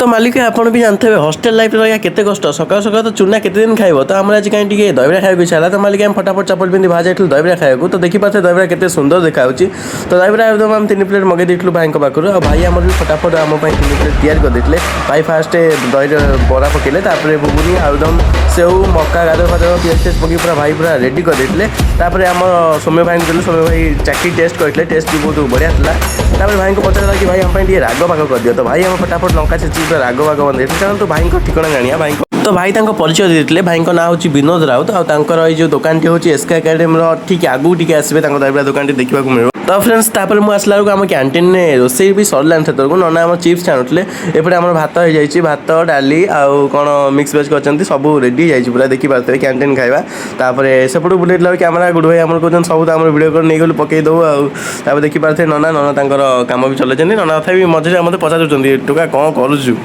तो मालिक आपण भी जानते हैं हॉस्टेल लाइफ रहा केते कष्ट सकाल सकाल तो चूना केते दिन खाइब तो आम आज कहीं दहीबरा खाया इच्छा तो मालिक आम फटाफट चपल पिंधि बाहर जाइलु दहीबरा खाया तो देखिपारे दहीबरा केते सुंदर देखा तो दहीबरा एकदम आम 3 प्लेट मगे देलु भाई पाखु और भाई आम भी फटाफट आम 3 प्लेट तैयार करदे भाई फास्ट दही बरा पकेले घुगुनी आलुदम सेव मक्का गाजर फाजर पियाज टेस्ट पकई पूरा भाई पूरा रेडी करदे आम सौम्य भाई को सौम्य भाई चाकरी टेस्ट करते टेस्ट भी बहुत बढ़िया था भाई को पचारा कि भाई आम राग भाग कर दियो तो भाई आम फटाफट लंका छेची पूरा राग भाग बंद तो भाई ठिकाना जानिया भाई तो भाई परिचय देते भाई ना हूँ विनोद राउत और ये दुकान टी हूँ एसके एकेडमी ठीक आगू टी आसवे दहीबरा दुकान देखा मिले तो फ्रेंड्स मुझे आसला बेलू आम कैंटीन में रोसे भी सरलानी से तरह नना आम चिप्स छाणुले एपटे आम भात हो जाए भात डाली आउ कौन मिक्स वेज कर सब रेडी जाइए पूरा देखिपारे कैंटीन खाଇବା सेपटू बुलेला कैमेरा गुड भाई आम कहते सब आम भिडियो कर नहीं गलु पकई दो आउ देखिपारे नना नना कम भी चलाइए नना तथा मझे मत पचार टोका कौन करुचु।